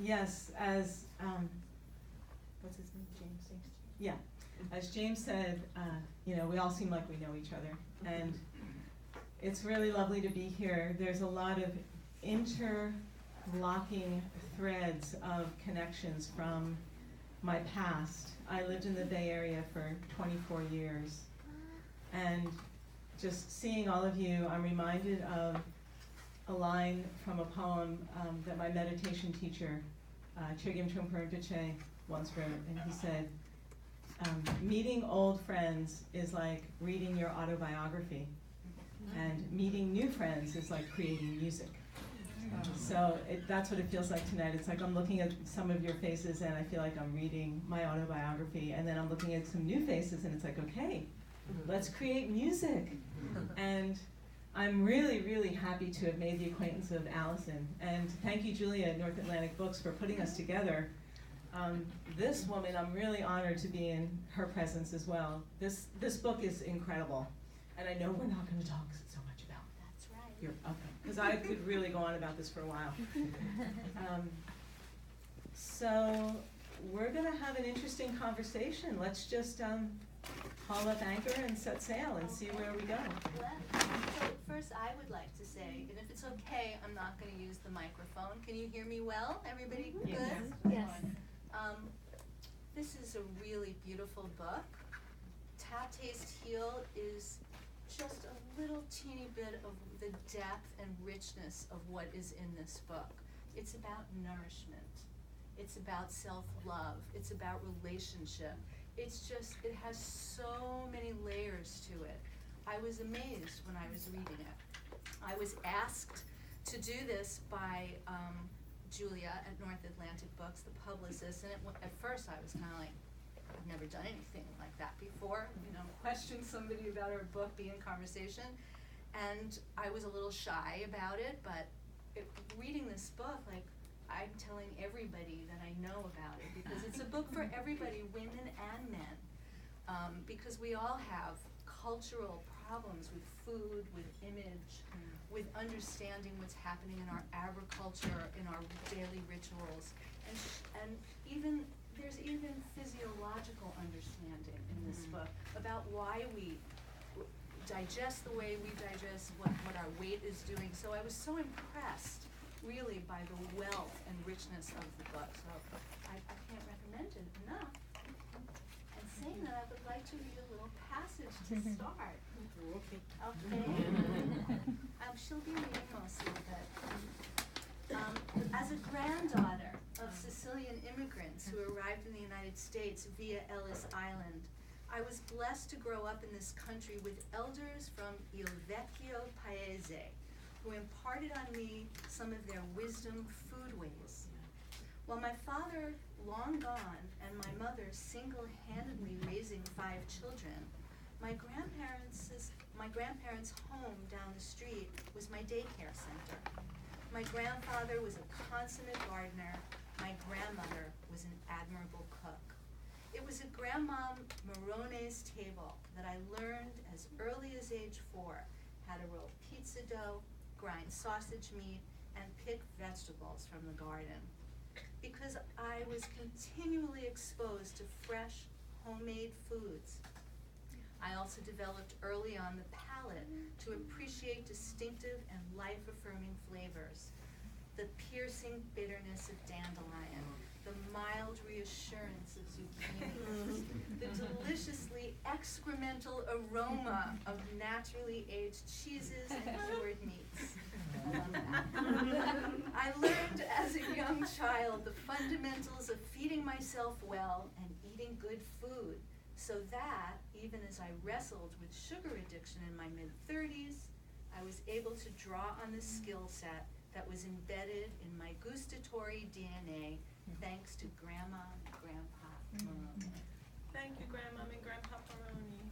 Yes, as, what's his name, James? Yeah, as James said, we all seem like we know each other, and it's really lovely to be here. There's a lot of interlocking threads of connections from my past. I lived in the Bay Area for 24 years, and just seeing all of you, I'm reminded of a line from a poem that my meditation teacher, Chögyam Trungpa Rinpoche, once wrote, and he said, meeting old friends is like reading your autobiography, and meeting new friends is like creating music. So that's what it feels like tonight. It's like I'm looking at some of your faces and I feel like I'm reading my autobiography, and then I'm looking at some new faces and it's like, okay, let's create music. And I'm really, really happy to have made the acquaintance of Allison. And thank you, Julia, at North Atlantic Books, for putting us together. This woman, I'm really honored to be in her presence as well. This book is incredible. And I know we're not going to talk so much about it. That's right. Okay, because I could really go on about this for a while. So we're going to have an interesting conversation. Let's just haul up anchor and set sail and see where we go. So first I would like to say, and if it's okay, I'm not going to use the microphone. Can you hear me well? Everybody good? Yes. This is a really beautiful book. Tap, Taste, Heal is just a little teeny bit of the depth and richness of what is in this book. It's about nourishment. It's about self-love. It's about relationship. It's just, it has so many layers to it. I was amazed when I was reading it. I was asked to do this by Julia at North Atlantic Books, the publicist, and at first I was kind of like, I've never done anything like that before, question somebody about her book, be in conversation, and I was a little shy about it, but reading this book, like, I'm telling everybody that I know about it, because it's a book for everybody, women and men, because we all have cultural problems with food, with image, with understanding what's happening in our agriculture, in our daily rituals, and even there's even physiological understanding in this book about why we digest the way we digest, what our weight is doing. So I was so impressed, really, by the wealth and richness of the book. So I can't recommend it enough. And saying that, I would like to read a little passage to start. Okay. She'll be reading most of it. As a granddaughter of Sicilian immigrants who arrived in the United States via Ellis Island, I was blessed to grow up in this country with elders from Il Vecchio Paese, who imparted on me some of their wisdom foodways. While my father, long gone, and my mother single-handedly raising 5 children, my grandparents' home down the street was my daycare center. My grandfather was a consummate gardener. My grandmother was an admirable cook. It was at Grandma Marone's table that I learned as early as age 4 how to roll pizza dough, grind sausage meat, and pick vegetables from the garden. Because I was continually exposed to fresh, homemade foods, I also developed early on the palate to appreciate distinctive and life-affirming flavors. The piercing bitterness of dandelion, the mild reassurance of zucchini, the deliciously excremental aroma of naturally aged cheeses and cured meats. I learned as a young child the fundamentals of feeding myself well and eating good food, so that, even as I wrestled with sugar addiction in my mid-30s, I was able to draw on the skill set that was embedded in my gustatory DNA thanks to Grandma and Grandpa Marone. Thank you, Grandma and Grandpa Marone.